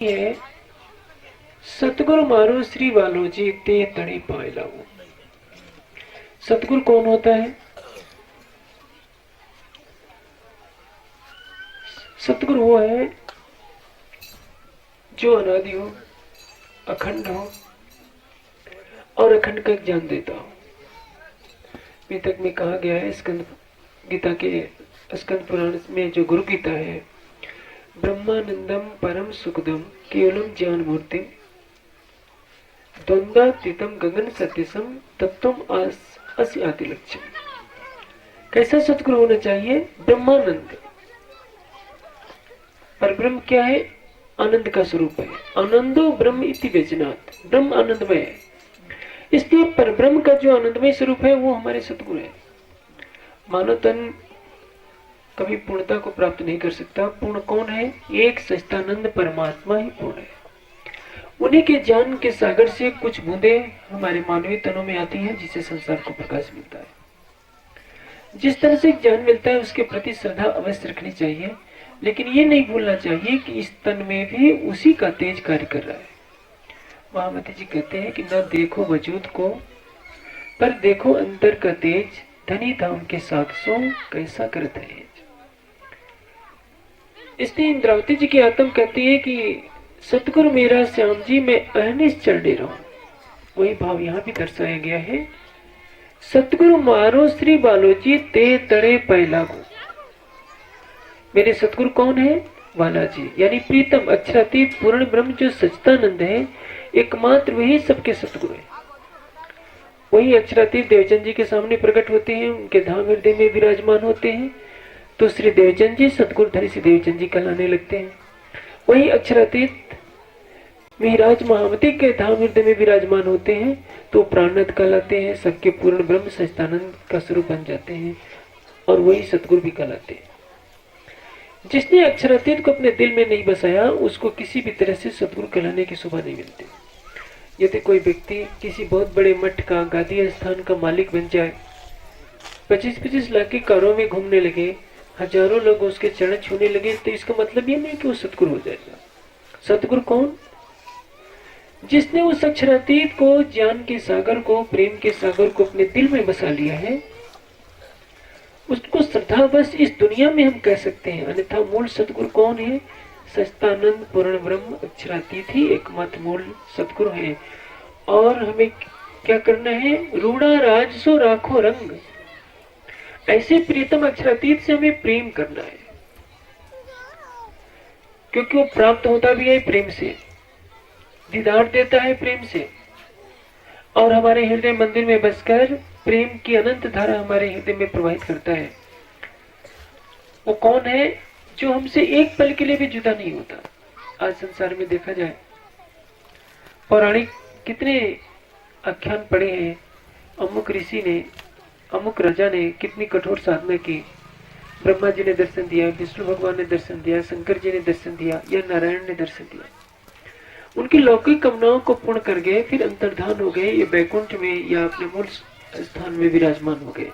ये सतगुरु मारो श्री वालो जी ते तड़े पाए लाओ। सतगुरु कौन होता है? सतगुरु वो है जो अनादि हो, अखंड हो और अखंड का ज्ञान देता हो। तक में कहा गया है स्कंद गीता के स्कंद पुराण में जो गुरु गीता है, ब्रह्मानंदम परम सुखदम केवलम ज्ञान मूर्ति द्वंद्वातीतम गगन सत्यसम तत्वम अस्याति लक्ष्यम। कैसा सतगुरु होना चाहिए? ब्रह्मानंद। पर ब्रह्म क्या है? आनंद का स्वरूप है। आनंदो ब्रह्म इति वेचनात्, ब्रह्म आनंदमय है। इसलिए पर ब्रह्म का जो आनंदमय स्वरूप है वो हमारे सतगुरु है। मानव तन कभी पूर्णता को प्राप्त नहीं कर सकता। पूर्ण कौन है? एक सच्चिदानंद परमात्मा ही पूर्ण है। उन्हीं के ज्ञान के सागर से कुछ बूंदे हमारे मानवीय तनों में आती हैं, जिससे संसार को प्रकाश मिलता है। जिस तरह से ज्ञान मिलता है उसके प्रति श्रद्धा अवश्य रखनी चाहिए, लेकिन ये नहीं भूलना चाहिए कि इस तन में भी उसी का तेज कार्य कर रहा है। महामती जी कहते हैं कि न देखो वजूद को पर देखो अंतर का तेज, धनी धाम के 700 कैसा करत है। इसलिए इंद्रावती जी की आत्म कहती है कि सतगुरु मेरा श्याम जी मैं अहनिश चढ़े रहूं। वही भाव यहाँ भी दर्शाया गया है। सतगुरु मारो श्री बालो जी ते तड़े पैलागो। मेरे सतगुरु कौन है? बालाजी, यानी प्रीतम अक्षरातीत पूर्ण ब्रह्म जो सच्चिदानंद है, एकमात्र वही सबके सतगुरु है। वही अक्षरातीत देवचंद जी के सामने प्रकट होते हैं, उनके धाम हृदय में विराजमान होते हैं, तो श्री देवचंद जी सतगुरु धरी श्री देवचंद जी कहलाने लगते हैं। वही अक्षरातीत विराज महामती के धाम हृदय में विराजमान होते हैं तो प्राणनाथ कहलाते हैं, सबके पूर्ण ब्रह्म सच्चिदानंद का स्वरूप बन जाते हैं, और वही सतगुरु भी कहलाते हैं। जिसने अक्षरातीत को अपने दिल में नहीं बसाया उसको किसी भी तरह से सतगुरु कहलाने की शोभा नहीं मिलती। यदि कोई व्यक्ति किसी बहुत बड़े मठ का गादी स्थान का मालिक बन जाए, 25-25 लाख की कारों में घूमने लगे, हजारों लोग उसके चरण छूने लगे, तो इसका मतलब ये नहीं कि वो सतगुरु हो जाएगा। सतगुरु कौन? जिसने उस अक्षरातीत को, ज्ञान के सागर को, प्रेम के सागर को अपने दिल में बसा लिया है, उसको श्रद्धा बस इस दुनिया में हम कह सकते हैं। अन्यथा मूल सतगुरु कौन है? सच्चिदानंद पूर्ण ब्रह्म अक्षरातीत ही एकमात्र मूल सतगुरु है। और हमें क्या करना है? रूढ़ा राज सो राखो रंग। ऐसे प्रीतम अक्षरातीत से हमें प्रेम करना है, क्योंकि वो प्राप्त होता भी है प्रेम से, दीदार देता है प्रेम से, और हमारे हृदय मंदिर में बसकर प्रेम की अनंत धारा हमारे हृदय में प्रवाहित करता है। वो कौन है? जो हमसे एक पल के लिए भी जुदा नहीं होता। आज संसार में देखा जाए, पौराणिक कितने आख्यान पढ़े हैं। अमुक ऋषि ने, अमुक राजा ने कितनी कठोर साधना की, ब्रह्मा जी ने दर्शन दिया, विष्णु भगवान ने दर्शन दिया, शंकर जी ने दर्शन दिया, या नारायण ने दर्शन दिया। उनकी लौकिक कामनाओं को पूर्ण कर गए, फिर अंतर्धान हो गए, ये बैकुंठ में या अपने मूल स्थान में विराजमान हो गए।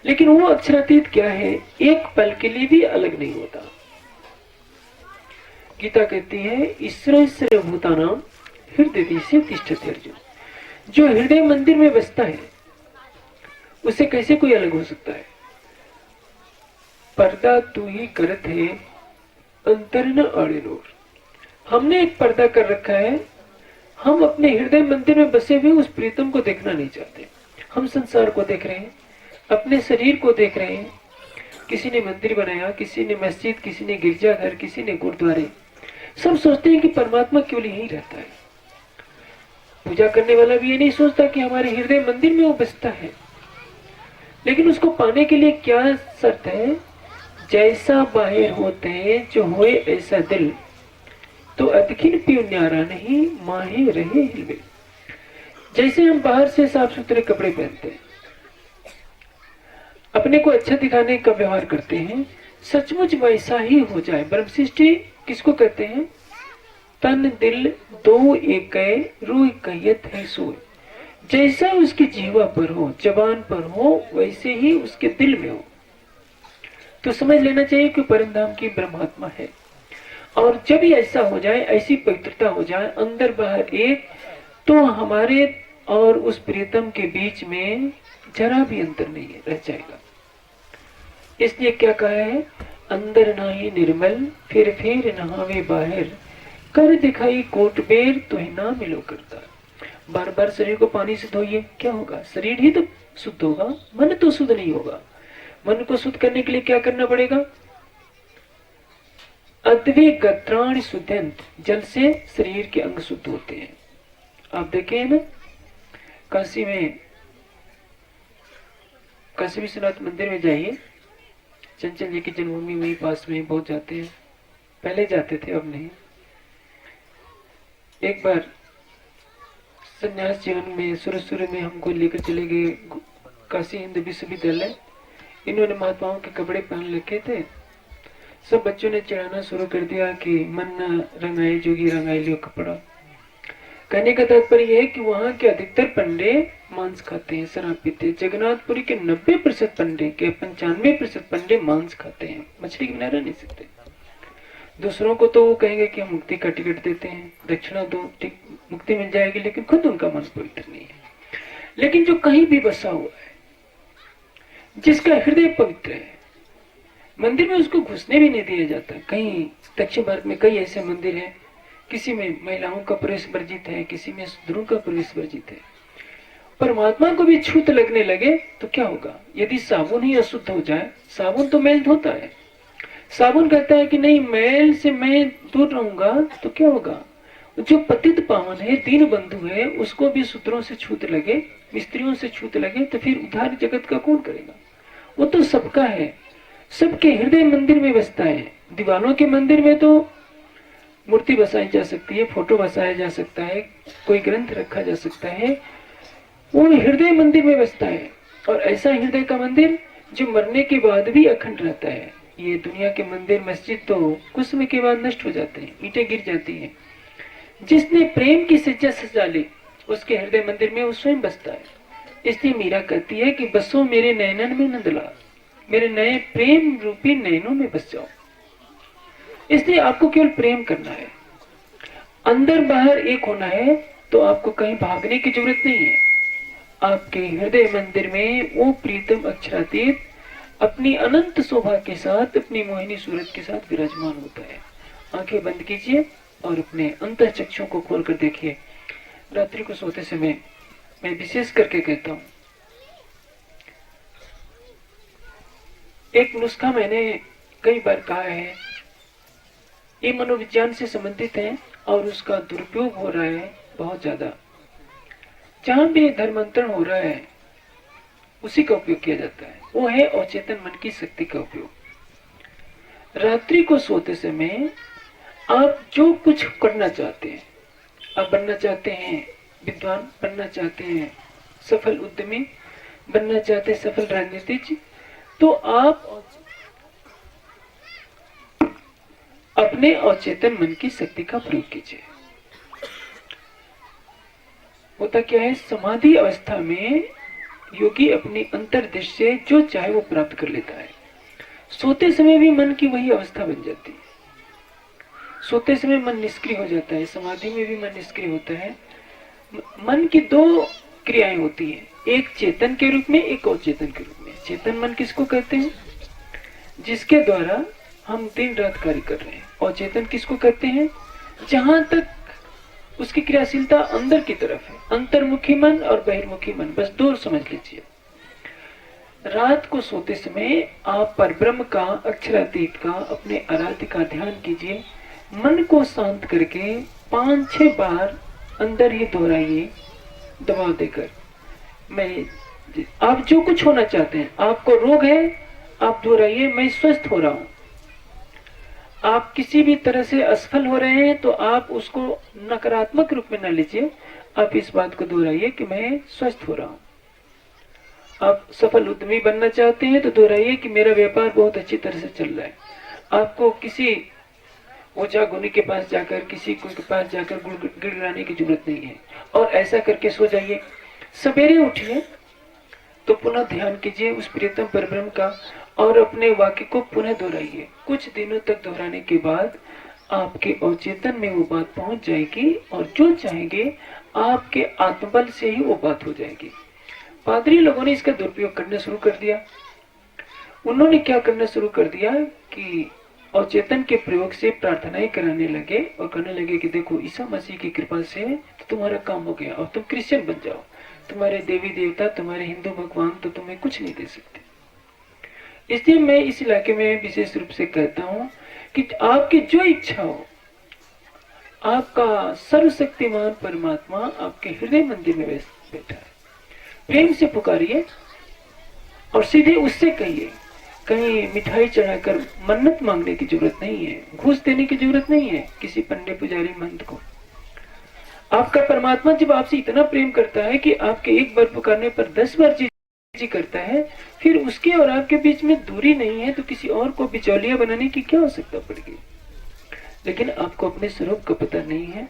लेकिन वो अक्षरातीत क्या है? एक पल के लिए भी अलग नहीं होता। गीता कहती है ईश्वर भूतानाम हृदय से तिष्ठति अर्जुन। जो हृदय मंदिर में बसता है उससे कैसे कोई अलग हो सकता है? पर्दा तू ही करत है अंतर न आड़े नूर। हमने एक पर्दा कर रखा है। हम अपने हृदय मंदिर में बसे हुए उस प्रीतम को देखना नहीं चाहते। हम संसार को देख रहे हैं, अपने शरीर को देख रहे हैं। किसी ने मंदिर बनाया, किसी ने मस्जिद, किसी ने गिरजाघर, किसी ने गुरुद्वारे। सब सोचते हैं कि परमात्मा केवल यही रहता है। पूजा करने वाला भी ये नहीं सोचता कि हमारे हृदय मंदिर में वो बसता है। लेकिन उसको पाने के लिए क्या शर्त है? जैसा बाहर होते हैं जो होए ऐसा दिल, तो अतखिन पियो न्यारा नहीं माहे रहे हिलमिल। जैसे हम बाहर से साफ सुथरे कपड़े पहनते हैं, अपने को अच्छा दिखाने का व्यवहार करते हैं, सचमुच वैसा ही हो जाए। ब्रह्म सृष्टि किसको कहते हैं? तन दिल दो एक रूह कैयत है सोए। जैसा उसकी जीवा पर हो, जबान पर हो, वैसे ही उसके दिल में हो। तो समझ लेना चाहिए कि परम धाम की ब्रह्मात्मा है। और जब ही ऐसा हो जाए, ऐसी पवित्रता हो जाए अंदर बाहर एक, तो हमारे और उस प्रीतम के बीच में जरा भी अंतर नहीं है, रह जाएगा। इसलिए क्या कहा है, अंदर नाही निर्मल फिर नहावे बाहर, कर दिखाई कोट बेर तो ही ना मिलो करता। बार बार शरीर को पानी से धोइए, क्या होगा, शरीर ही तो शुद्ध होगा, मन तो शुद्ध नहीं होगा। मन को शुद्ध करने के लिए क्या करना पड़ेगा, अद्वे गत्राण शुद्धंत, जल से शरीर के अंग शुद्ध होते हैं। आप देखें ना, काशी में, काशी विश्वनाथ मंदिर में जाइए, चंचल जी की जन्मभूमि वही पास में, बहुत जाते हैं, पहले जाते थे अब नहीं। एक बार संन्यास जीवन में शुरू में हमको लेकर चले गए काशी हिंदू विश्वविद्यालय। इन्होंने महात्माओं के कपड़े पहन रखे थे, सब बच्चों ने चिढ़ाना शुरू कर दिया कि मन न रंगाई जोगी रंगाई लियो कपड़ा। कहने का तात्पर्य है कि वहाँ के अधिकतर पंडे मांस खाते हैं, शराब पीते हैं। जगन्नाथपुरी के 90% पंडे के 95% पंडे मांस खाते हैं, मछली के बिना रह नहीं सकते। दूसरों को तो वो कहेंगे कि हम मुक्ति का टिकट देते हैं, दक्षिणा दो, ठीक मुक्ति मिल जाएगी, लेकिन खुद उनका मन पवित्र नहीं है। लेकिन जो कहीं भी बसा हुआ है, जिसका हृदय पवित्र है, मंदिर में उसको घुसने भी नहीं दिया जाता। कहीं दक्षिण भारत में कई ऐसे मंदिर हैं, किसी में महिलाओं का प्रवेश वर्जित है, किसी में शूद्रों का प्रवेश वर्जित है। परमात्मा को भी छूत लगने लगे तो क्या होगा, यदि साबुन ही अशुद्ध हो जाए, साबुन तो मैल धोता है, साबुन कहता है कि नहीं मैल से मैं दूर रहूंगा, तो क्या होगा, जो पतित पावन है, दीन बंधु है, उसको भी शूद्रों से छूत लगे, स्त्रियों से छूत लगे, तो फिर उद्धार जगत का कौन करेगा। वो तो सबका है, सबके हृदय मंदिर में बसता है। दीवानों के मंदिर में तो मूर्ति बसाई जा सकती है, फोटो बसाया जा सकता है, कोई ग्रंथ रखा जा सकता है, वो हृदय मंदिर में बसता है। और ऐसा हृदय का मंदिर जो मरने के बाद भी अखंड रहता है। ये दुनिया के मंदिर मस्जिद तो कुछ समय के बाद नष्ट हो जाते हैं, ईंटें गिर जाती हैं। जिसने प्रेम की सज्जा सजा ली, उसके हृदय मंदिर में वो स्वयं बसता है। इसलिए मीरा कहती है कि बसो मेरे नयनन में नंदलाल, मेरे नए प्रेम रूपी नयनों में बस जाओ। इसलिए आपको केवल प्रेम करना है, अंदर बाहर एक होना है, तो आपको कहीं भागने की जरूरत नहीं है। आपके हृदय मंदिर में वो प्रीतम अक्षरातीत अपनी अनंत शोभा के साथ, अपनी मोहिनी सूरत के साथ विराजमान होता है। आंखें बंद कीजिए और अपने अंतः चक्षुओं को खोलकर देखिए। रात्रि को सोते समय मैं विशेष करके कहता हूँ, एक नुस्खा मैंने कई बार कहा है, ये मनोविज्ञान से संबंधित है और उसका दुरुपयोग हो रहा है बहुत ज्यादा। जहां भी धर्मांतरण हो रहा है उसी का उपयोग किया जाता है, वो है अचेतन मन की शक्ति का उपयोग। रात्रि को सोते समय आप जो कुछ करना चाहते हैं, आप बनना चाहते हैं विद्वान, बनना चाहते हैं सफल उद्यमी, बनना चाहते हैं सफल राजनीतिज्ञ, तो आप अपने अचेतन मन की शक्ति का प्रयोग कीजिए। होता क्या है, समाधि अवस्था में योगी अपनी अंतर्दृष्टि से जो चाहे वो प्राप्त कर लेता है। सोते समय भी मन की वही अवस्था बन जाती है। सोते समय मन निष्क्रिय हो जाता है, समाधि में भी मन निष्क्रिय होता है। मन की दो क्रियाएं होती है, एक चेतन के रूप में, एक अचेतन के रूप में। चेतन मन किसको कहते हैं, जिसके द्वारा हम दिन रात कार्य कर रहे हैं। अचेतन किसको कहते हैं, जहां तक उसकी क्रियाशीलता अंदर की तरफ है। अंतर्मुखी मन और बहिर्मुखी मन, बस दो समझ लीजिए। रात को सोते समय आप परब्रह्म का, अक्षरातीत का, अपने आराध्य का ध्यान कीजिए। मन को शांत करके 5-6 बार अंदर ही दोहराइए दबाव देकर। मैं, आप जो कुछ होना चाहते हैं, आपको रोग है, आप दोहराइए मैं स्वस्थ हो रहा हूं। आप किसी भी तरह से असफल हो रहे हैं तो आप उसको नकारात्मक रूप में न लीजिए, आप इस बात को दोहराइए कि मैं स्वस्थ हो रहा हूं। आप सफल उद्यमी बनना चाहते हैं तो दोहराइए कि मेरा व्यापार बहुत अच्छी तरह से चल रहा है। आपको किसी ओझा गुनी के पास जाकर, किसी के पास जाकर गिड़गिड़ाने की जरूरत नहीं है। और ऐसा करके सो जाइए। सवेरे उठिए तो पुनः ध्यान कीजिए उस प्रियतम परब्रह्म का और अपने वाक्य को पुनः दोहराइए। कुछ दिनों तक दोहराने के बाद आपके अवचेतन में वो बात पहुंच जाएगी और जो चाहेंगे आपके आत्मबल से ही वो बात हो जाएगी। पादरी लोगों ने इसका दुरुपयोग करना शुरू कर दिया। उन्होंने क्या करना शुरू कर दिया कि अवचेतन के प्रयोग से प्रार्थनाएं कराने लगे और कहने लगे कि देखो ईसा मसीह की कृपा से तो तुम्हारा काम हो गया, अब तुम क्रिश्चियन बन जाओ, तुम्हारे देवी देवता, तुम्हारे हिंदू भगवान तो तुम्हें कुछ नहीं दे सकते। इसलिए मैं इस इलाके में विशेष रूप से कहता हूं कि आपकी जो इच्छा हो, आपका सर्वशक्तिमान परमात्मा आपके हृदय मंदिर में बैठा है। प्रेम से पुकारिए और सीधे उससे कहिए। कहीं मिठाई चढ़ाकर मन्नत मांगने की जरूरत नहीं है, घूस देने की जरूरत नहीं है किसी पंडित पुजारी मंत को। आपका परमात्मा जब आपसे इतना प्रेम करता है कि आपके एक बार पुकारने पर 10 बार जी करता है, फिर उसके और आपके बीच में दूरी नहीं है तो किसी और को बिचौलिया बनाने की क्या आवश्यकता पड़ेगी। लेकिन आपको अपने स्वरूप का पता नहीं है।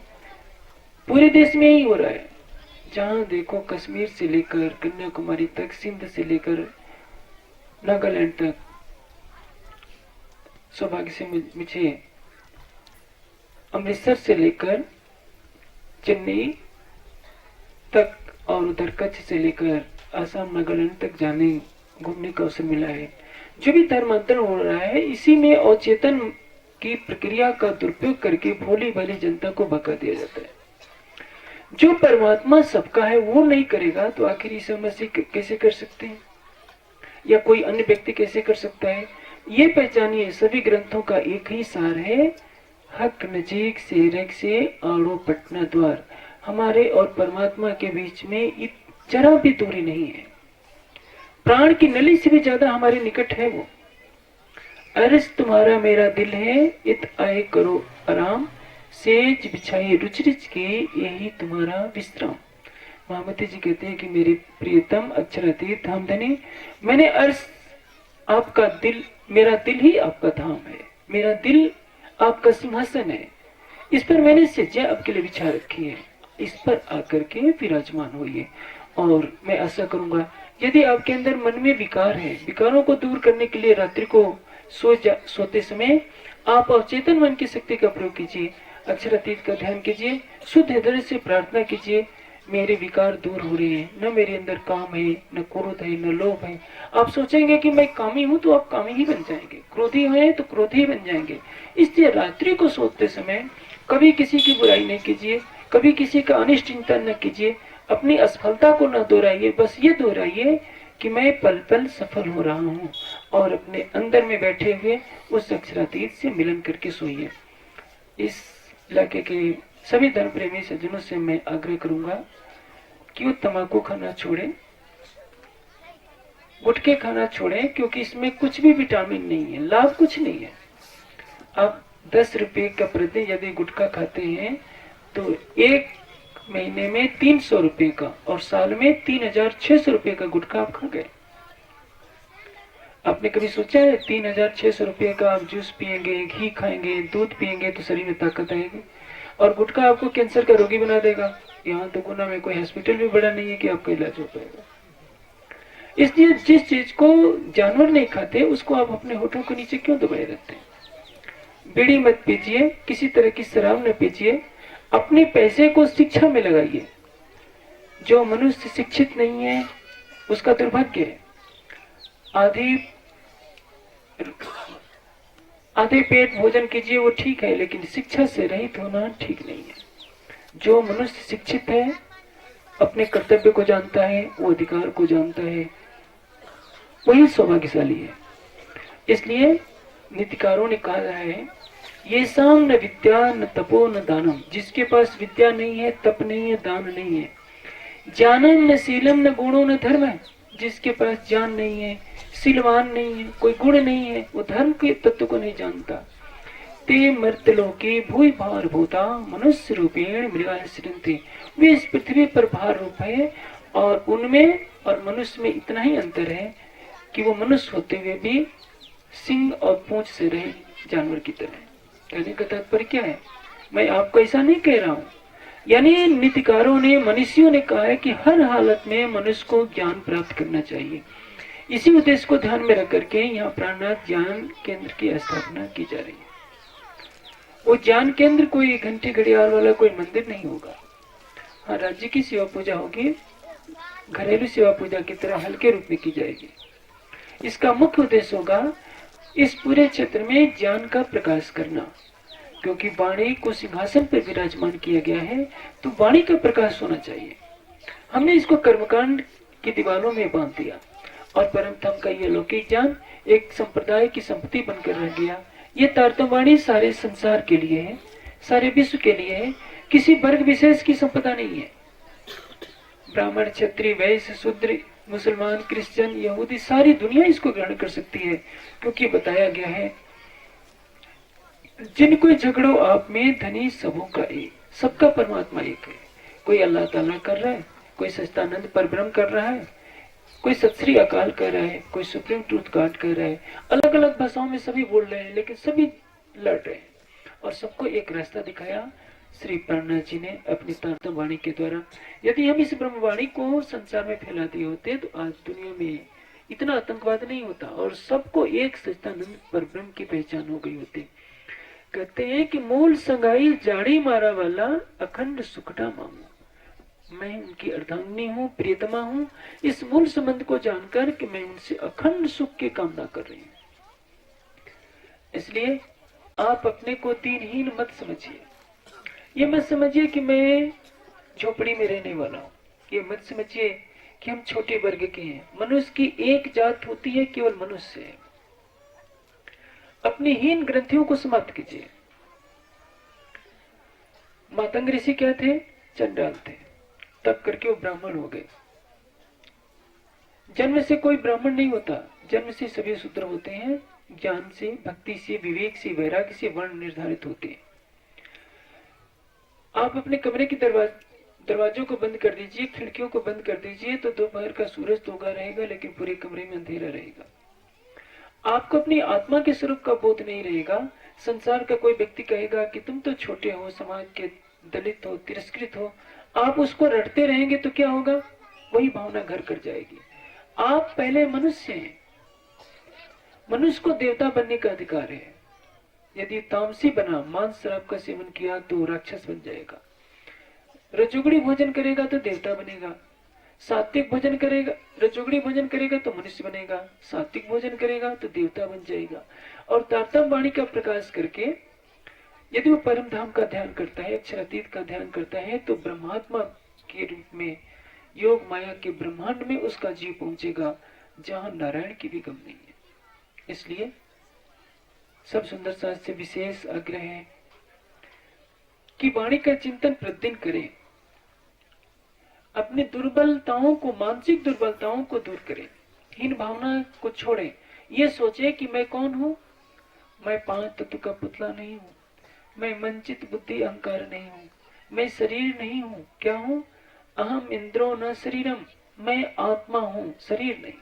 पूरे देश में ही हो रहा है, जहां देखो कश्मीर से लेकर कन्याकुमारी तक, सिंध से लेकर नागालैंड तक। सौभाग्य से मुझे अमृतसर से लेकर चेन्नई तक और उधर कच्छ से लेकर आसाम नागालैंड तक जाने घूमने का अवसर मिला है। जो भी धर्मांतरण हो रहा है, इसी में अवचेतन की प्रक्रिया का दुरुपयोग करके भोली भाली जनता को भगा दिया जाता है। जो परमात्मा सबका है वो नहीं करेगा तो आखिर ईसा मसीह कैसे कर सकते हैं, या कोई अन्य व्यक्ति कैसे कर सकता है। ये पहचानिए, सभी ग्रंथों का एक ही सार है, हक नजीक सेरक से आड़ो पटना द्वार। हमारे और परमात्मा के बीच में जरा भी दूरी नहीं है। प्राण की नली से भी ज्यादा हमारे निकट है वो। अर्ज तुम्हारा मेरा दिल है, इत आए करो आराम, सेज बिछाई रुच रुच के यही तुम्हारा विश्राम। महामती जी कहते हैं कि मेरे प्रियतम अक्षरातीत धामधनी, मैंने अर्ज आपका दिल, मेरा दिल ही आपका धाम है, मेरा दिल आपका सिंहासन है, इस पर मैंने सज्जा आपके लिए बिछा रखी है, इस पर आकर के विराजमान होइए। और मैं आशा करूंगा यदि आपके अंदर मन में विकार है, विकारों को दूर करने के लिए रात्रि को सोते समय आप अवचेतन मन की शक्ति का प्रयोग कीजिए, अक्षरातीत का ध्यान कीजिए, शुद्ध हृदय से प्रार्थना कीजिए, मेरे विकार दूर हो रहे हैं, न मेरे अंदर काम है, न क्रोध है, न लोभ है। आप सोचेंगे कि मैं कामी हूं तो आप कामी ही बन जाएंगे, क्रोधी हैं तो क्रोधी ही बन जाएंगे। इसलिए रात्रि को सोते समय कभी किसी की बुराई नहीं कीजिए, कभी किसी का अनिष्ट चिंतन न कीजिए, अपनी असफलता को न दोहराइए, बस ये दोहराइए कि मैं पल पल सफल हो रहा हूँ, और अपने अंदर में बैठे हुए उस अक्षरातीत से मिलन करके सोइए। इस इलाके के सभी धर्म प्रेमी सज्जनों से मैं आग्रह करूंगा कि वो तंबाकू खाना छोड़े, गुटखे खाना छोड़े, क्योंकि इसमें कुछ भी विटामिन नहीं है, लाभ कुछ नहीं है। आप 10 रुपए का प्रति यदि गुटखा खाते हैं तो एक महीने में 300 रुपए का और साल में 3600 रुपए का गुटखा आप खा गए। आपने कभी सोचा है 3600 रुपए का आप जूस पिएंगे, घी खाएंगे, दूध पिएंगे तो शरीर में ताकत आएगी, और गुटखा आपको कैंसर का रोगी बना देगा। यहाँ तो गुना में कोई हॉस्पिटल भी बड़ा नहीं है कि आपका इलाज हो पाएगा। इसलिए जिस चीज को जानवर नहीं खाते उसको आप अपने होठों के नीचे क्यों दबाए रखते हैं। बीड़ी मत पीजिए, किसी तरह की शराब न पीजिए, अपने पैसे को शिक्षा में लगाइए। जो मनुष्य शिक्षित नहीं है उसका दुर्भाग्य है। आधे पेट भोजन कीजिए वो ठीक है, लेकिन शिक्षा से रहित होना ठीक नहीं है। जो मनुष्य शिक्षित है, अपने कर्तव्य को जानता है, वो अधिकार को जानता है, वही सौभाग्यशाली है। इसलिए नीतिकारों ने कहा है, ये शाम न विद्या न तपो न दानम। जिसके पास विद्या नहीं है, तप नहीं है, दान नहीं है, ज्ञानम न शीलम न गुणो न धर्म है। जिसके पास ज्ञान नहीं है, शीलवान नहीं है, कोई गुण नहीं है, वो धर्म के तत्व को नहीं जानता। ते मर्तलोके भूय भार भूता मनुष्य रूपेण मृगा सृजन्ते। वे इस पृथ्वी पर भार रूप है, और उनमें और मनुष्य में इतना ही अंतर है कि वो मनुष्य होते हुए भी सिंह और पूंछ से रहे जानवर की तरह। कहने का तात्पर्य क्या है, मैं आपको ऐसा नहीं कह रहा हूँ। यानी नीतिकारों ने, मनुष्यों ने कहा है कि हर हालत में मनुष्य को ज्ञान प्राप्त करना चाहिए। इसी उद्देश्य को ध्यान में रख करके यहाँ प्राणनाथ ज्ञान केंद्र की स्थापना की जा रही है। वो ज्ञान केंद्र कोई घंटे घड़ियाल वाला कोई मंदिर नहीं होगा। हाँ, राज्य की सेवा पूजा होगी, घरेलू सेवा पूजा की तरह हल्के रूप में की जाएगी। इसका मुख्य उद्देश्य होगा इस पूरे क्षेत्र में ज्ञान का प्रकाश करना, क्योंकि वाणी को सिंहासन पर विराजमान किया गया है, तो वाणी का प्रकाश होना चाहिए। हमने इसको कर्मकांड की दीवारों में बांध दिया और परम धाम का ये लौकिक ज्ञान एक संप्रदाय की संपत्ति बनकर रह गया। ये तारतम वाणी सारे संसार के लिए है, सारे विश्व के लिए है, किसी वर्ग विशेष की संपदा नहीं है। ब्राह्मण, क्षत्रिय, वैश्य, शूद्र, मुसलमान, क्रिश्चियन, यहूदी, सारी दुनिया इसको ग्रहण कर सकती है, क्योंकि बताया गया है जिनको झगड़ो आप में धनी सबों का एक, सबका परमात्मा एक है। कोई अल्लाह ताला कर रहा है, कोई सच्चिदानंद परब्रह्म कर रहा है, कोई सत श्री अकाल कर रहा है, कोई सुप्रीम ट्रूथ गॉड कर रहा है। अलग अलग भाषाओं में सभी बोल रहे हैं, लेकिन सभी लड़ रहे हैं और सबको एक रास्ता दिखाया श्री प्राणनाथ जी ने अपनी तारतम वाणी के द्वारा। यदि हम इस ब्रह्मवाणी को संसार में फैला दिए होते तो आज दुनिया में इतना आतंकवाद नहीं होता और सबको एक सच्चिदानंद परब्रह्म की पहचान हो गई होती। कहते हैं कि मूल संगाई जाड़ी मारा वाला अखंड सुखटा मांगू, मैं उनकी अर्धांगिनी हूँ, प्रियतमा हूँ। इस मूल संबंध को जानकर कि मैं उनसे अखंड सुख की कामना कर रही हूँ, इसलिए आप अपने को दीनहीन मत समझिए। ये मत समझिए कि मैं झोपड़ी में रहने वाला हूँ, ये मत समझिए कि हम छोटे वर्ग के हैं। मनुष्य की एक जात होती है, केवल मनुष्य है। अपनी हीन ग्रंथियों को समाप्त कीजिए। मातंग ऋषि क्या थे? चंडाल थे, तब करके वो ब्राह्मण हो गए। जन्म से कोई ब्राह्मण नहीं होता, जन्म से सभी शूद्र होते हैं। ज्ञान से, भक्ति से, विवेक से, वैराग्य से वर्ण निर्धारित होते हैं। आप अपने कमरे के दरवाजों को बंद कर दीजिए, खिड़कियों को बंद कर दीजिए, तो दोपहर का सूरज तो उगा रहेगा, लेकिन पूरे कमरे में अंधेरा रहेगा। आपको अपनी आत्मा के स्वरूप का बोध नहीं रहेगा। संसार का कोई व्यक्ति कहेगा कि तुम तो छोटे हो, समाज के दलित हो, तिरस्कृत हो, आप उसको रटते रहेंगे तो क्या होगा? वही भावना घर कर जाएगी। आप पहले मनुष्य हैं, मनुष्य को देवता बनने का अधिकार है। यदि तामसी बना, मांस शराब का सेवन किया तो राक्षस बन जाएगा। रजोगुणी भोजन करेगा तो देवता बनेगा। सात्विक भोजन करेगा, रजोगुणी भोजन करेगा तो मनुष्य बनेगा। सात्विक भोजन करेगा तो देवता बन जाएगा। और तारतम वाणी का प्रकाश करके यदि वो परम धाम का ध्यान करता है, अक्षरातीत का ध्यान करता है, तो ब्रह्मात्मा के रूप में योग माया के ब्रह्मांड में उसका जीव पहुंचेगा, जहां नारायण की भी गम नहीं है। इसलिए सब सुंदर शास्त्र से विशेष आग्रह है कि वाणी का चिंतन प्रतिदिन करें। अपनी दुर्बलताओं को, मानसिक दुर्बलताओं को दूर करें, हीन भावना को छोड़ें। ये सोचे कि मैं कौन हूं? मैं पांच तत्व का पुतला नहीं हूं, मैं मंचित बुद्धि अहंकार नहीं हूं, मैं शरीर नहीं हूं। क्या हूं? अहम इंद्रो न शरीरम, मैं आत्मा हूं, शरीर नहीं।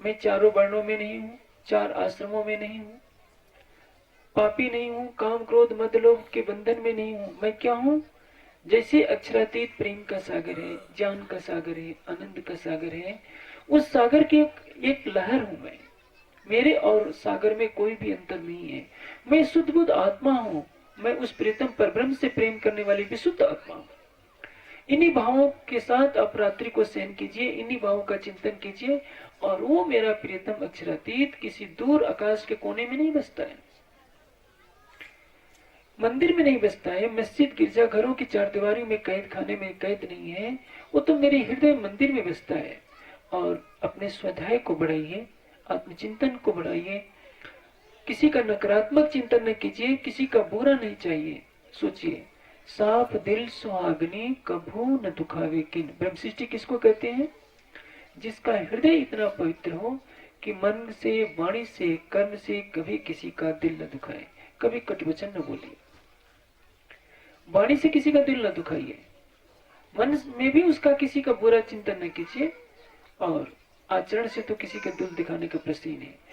मैं चारों वर्णों में नहीं हूं, चार आश्रमों में नहीं हूं, पापी नहीं हूं, काम क्रोध मद लोभ के बंधन में नहीं हूं। मैं क्या हूं? जैसे अक्षरातीत प्रेम का सागर है, ज्ञान का सागर है, आनंद का सागर है, उस सागर की एक लहर हूं मैं। मेरे और सागर में कोई भी अंतर नहीं है। मैं शुद्ध बुद्ध आत्मा हूं। मैं उस प्रीतम परब्रह्म से प्रेम करने वाली विशुद्ध आत्मा हूं। इन्हीं भावों के साथ आप रात्रि को सहन कीजिए, इन्हीं भावों का चिंतन कीजिए, और वो मेरा प्रियतम अक्षरातीत किसी दूर आकाश के कोने में नहीं बसता है, मंदिर में नहीं बसता है, मस्जिद गिरजा घरों की चारदीवारी में कैद खाने में कैद नहीं है। वो तो मेरे हृदय मंदिर में बसता है। और अपने स्वाध्याय को बढ़ाइए, आत्मचिंतन को बढ़ाइए। किसी का नकारात्मक चिंतन न कीजिए, किसी का बुरा नहीं चाहिए। सोचिए, साफ दिल सुहागनी कभू न दुखावे किन। ब्रह्म सृष्टि किसको कहते हैं? जिसका हृदय इतना पवित्र हो कि मन से, वाणी से, कर्म से कभी किसी का दिल न दुखाए, कभी कटुवचन न बोलिए। वाणी से किसी का दिल न दुखाइए, मन में भी उसका किसी का बुरा चिंतन न कीजिए, और आचरण से तो किसी का दिल दिखाने का प्रश्न ही नहीं।